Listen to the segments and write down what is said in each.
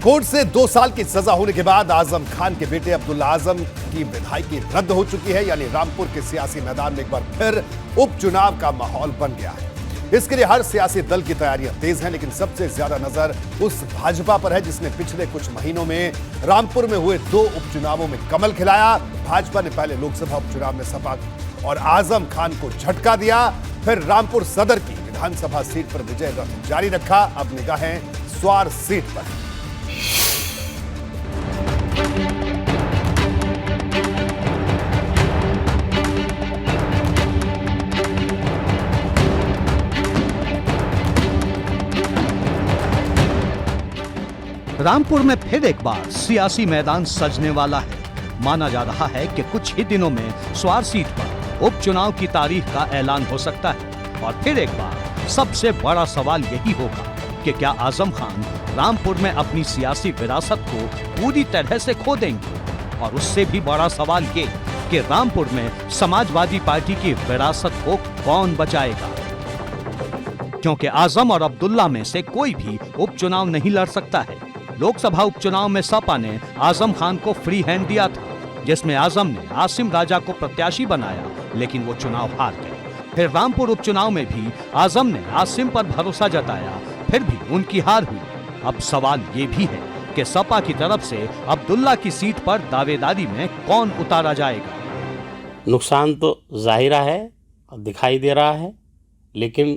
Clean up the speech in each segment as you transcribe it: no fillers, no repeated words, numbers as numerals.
Court से 2 साल की सजा होने के बाद आजम खान के बेटे अब्दुल्ला आजम की विधायकी रद्द हो चुकी है। यानी रामपुर के सियासी मैदान में एक बार फिर उपचुनाव का माहौल बन गया है। इसके लिए हर सियासी दल की तैयारियां तेज हैं, लेकिन सबसे ज्यादा नजर उस भाजपा पर है जिसने पिछले कुछ महीनों में रामपुर में हुए 2 उपचुनावों में कमल खिलाया। भाजपा ने पहले लोकसभा उपचुनाव में सपा और आजम खान को झटका दिया, फिर रामपुर सदर की विधानसभा सीट पर विजय रथ जारी रखा। अब निगाहें स्वार सीट पर। रामपुर में फिर एक बार सियासी मैदान सजने वाला है। माना जा रहा है कि कुछ ही दिनों में स्वार सीट पर उपचुनाव की तारीख का ऐलान हो सकता है और फिर एक बार सबसे बड़ा सवाल यही होगा कि क्या आजम खान रामपुर में अपनी सियासी विरासत को पूरी तरह से खो देंगे। और उससे भी बड़ा सवाल ये कि रामपुर में समाजवादी पार्टी की विरासत को कौन बचाएगा, क्योंकि आजम और अब्दुल्ला में से कोई भी उपचुनाव नहीं लड़ सकता है। लोकसभा उपचुनाव में सपा ने आजम खान को फ्री हैंड दिया था, जिसमें आजम ने आसिम राजा को प्रत्याशी बनाया, लेकिन वो चुनाव हार गए। फिर रामपुर उपचुनाव में भी आजम ने आसिम पर भरोसा जताया, फिर भी उनकी हार हुई। अब सवाल ये भी है कि सपा की तरफ से अब्दुल्ला की सीट पर दावेदारी में कौन उतारा जाएगा। नुकसान तो जाहिरा है, दिखाई दे रहा है, लेकिन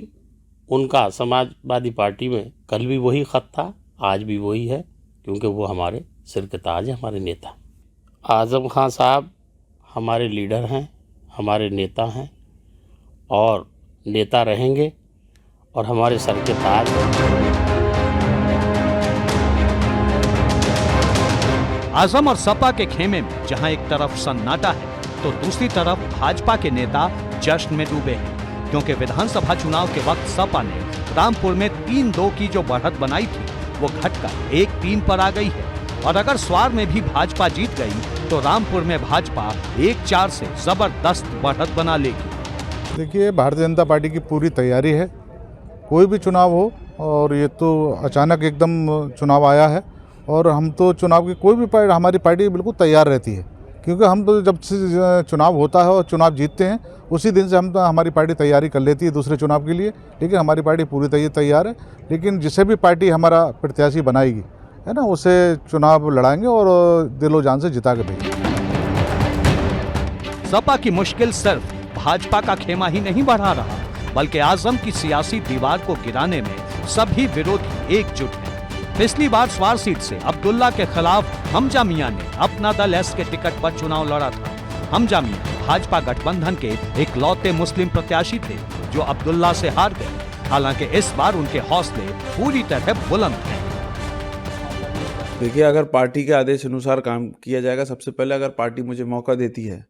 उनका समाजवादी पार्टी में कल भी वही खत था, आज भी वही है, क्योंकि वो हमारे सिर के ताज हैं, हमारे नेता। आजम खान साहब हमारे लीडर हैं, हमारे नेता हैं और नेता रहेंगे और हमारे सर के ताज हैं। आजम और सपा के खेमे में जहां एक तरफ सन्नाटा है तो दूसरी तरफ भाजपा के नेता जश्न में डूबे हैं, क्योंकि विधानसभा चुनाव के वक्त सपा ने रामपुर में 3-2 की जो बढ़त बनाई थी वो घटकर 1-3 पर आ गई है। और अगर स्वार में भी भाजपा जीत गई तो रामपुर में भाजपा 1-4 से जबरदस्त बढ़त बना लेगी। देखिए, भारतीय जनता पार्टी की पूरी तैयारी है, कोई भी चुनाव हो, और ये तो अचानक एकदम चुनाव आया है और हम तो चुनाव की कोई भी पार्टी, हमारी पार्टी बिल्कुल तैयार रहती है, क्योंकि हम तो जब से चुनाव होता है और चुनाव जीतते हैं उसी दिन से हमारी पार्टी तैयारी कर लेती है दूसरे चुनाव के लिए। लेकिन हमारी पार्टी पूरी तैयार है, लेकिन जिसे भी पार्टी हमारा प्रत्याशी बनाएगी, है ना, उसे चुनाव लड़ाएंगे और दिलो जान से जिता के भेजेंगे। सपा की मुश्किल सिर्फ भाजपा का खेमा ही नहीं बढ़ा रहा, बल्कि आजम की सियासी दीवार को गिराने में सभी विरोधी एकजुट हैं। पिछली बार स्वार सीट से अब्दुल्ला के खिलाफ हमजा मियां ने अपना दल एस के टिकट पर चुनाव लड़ा था। हमजा मियां भाजपा गठबंधन के इकलौते मुस्लिम प्रत्याशी थे जो अब्दुल्ला से हार गए। हालांकि इस बार उनके हौसले पूरी तरह बुलंद हैं। देखिए, अगर पार्टी के आदेश अनुसार काम किया जाएगा, सबसे पहले अगर पार्टी मुझे मौका देती है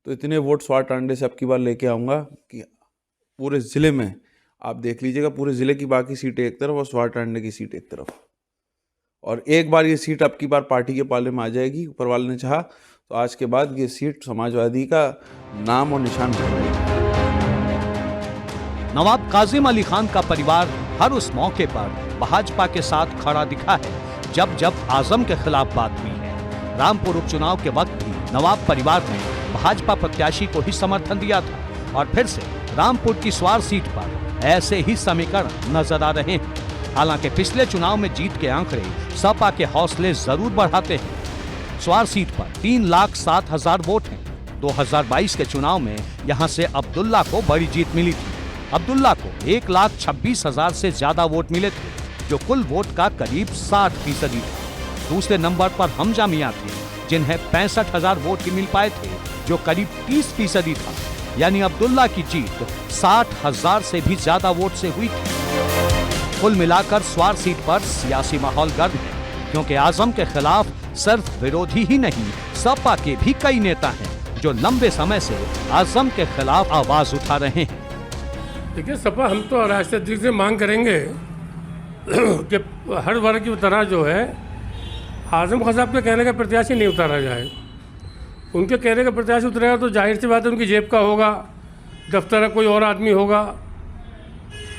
तो इतने वोट स्वार टांडे से अब की बार लेके आऊँगा कि पूरे ज़िले में आप देख लीजिएगा, पूरे ज़िले की बाकी सीटें एक तरफ और स्वार टांडे की सीट एक तरफ। और एक बार ये सीट अब की बार पार्टी के पाले में आ जाएगी, ऊपर वाले ने चाहा तो आज के बाद ये सीट समाजवादी का नाम और निशान बन जाएगी। नवाब काजिम अली खान का परिवार हर उस मौके पर भाजपा के साथ खड़ा दिखा है जब जब आजम के खिलाफ बात हुई है। रामपुर उपचुनाव के वक्त भी नवाब परिवार ने भाजपा प्रत्याशी को ही समर्थन दिया था और फिर से रामपुर की स्वार सीट पर ऐसे ही समीकरण नजर आ रहे हैं। हालांकि पिछले चुनाव में जीत के आंकड़े सपा के हौसले जरूर बढ़ाते हैं। स्वार सीट पर 3,07,000 वोट हैं। 2022 के चुनाव में यहां से अब्दुल्ला को बड़ी जीत मिली थी। अब्दुल्ला को 1,26,000 से ज्यादा वोट मिले थे, जो कुल वोट का करीब 60% था। दूसरे नंबर पर हमजा मियां थे, जिन्हें 65,000 वोट ही मिल पाए थे, जो करीब 30% था। यानी अब्दुल्ला की जीत 60,000 से भी ज्यादा वोट से हुई थी। कुल मिलाकर स्वार सीट पर सियासी माहौल गर्म है, क्योंकि आजम के खिलाफ सिर्फ विरोधी ही नहीं, सपा के भी कई नेता हैं जो लंबे समय से आजम के खिलाफ आवाज उठा रहे हैं। देखिए, सपा हम तो राष्ट्रीय अध्यक्ष से मांग करेंगे कि हर वर्ग की तरह जो है आजम खान साहब के कहने का प्रत्याशी नहीं उतारा जाए। उनके कहने का प्रत्याशी उतरेगा तो जाहिर सी बात है उनकी जेब का होगा, दफ्तर का कोई और आदमी होगा,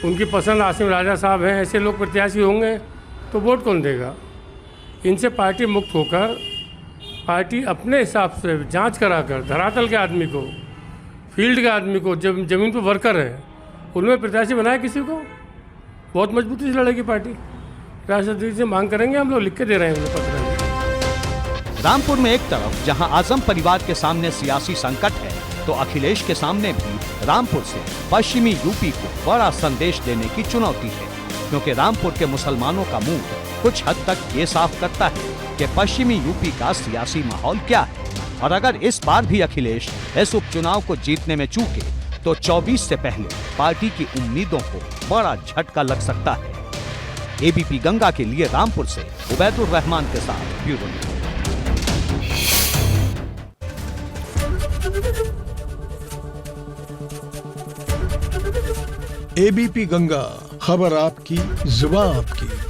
उनकी पसंद आसिम राजा साहब हैं, ऐसे लोग प्रत्याशी होंगे तो वोट कौन देगा। इनसे पार्टी मुक्त होकर पार्टी अपने हिसाब से जांच कराकर धरातल के आदमी को, फील्ड के आदमी को, जब जमीन पर वर्कर है उनमें प्रत्याशी बनाए किसी को, बहुत मजबूती से लड़ेगी पार्टी। राष्ट्रीय से मांग करेंगे, हम लोग लिख के दे रहे हैं उन्हें पत्र। रामपुर में एक तरफ जहां आजम परिवार के सामने सियासी संकट है, तो अखिलेश के सामने भी रामपुर से पश्चिमी यूपी को बड़ा संदेश देने की चुनौती है, क्योंकि रामपुर के मुसलमानों का मूड कुछ हद तक ये साफ करता है कि पश्चिमी यूपी का सियासी माहौल क्या है। और अगर इस बार भी अखिलेश इस उपचुनाव को जीतने में चूके तो 24 से पहले पार्टी की उम्मीदों को बड़ा झटका लग सकता है। एबीपी गंगा के लिए रामपुर से उबैदुर रहमान के साथ ब्यूरो रिपोर्ट। एबीपी गंगा, खबर आपकी, जुबान आपकी।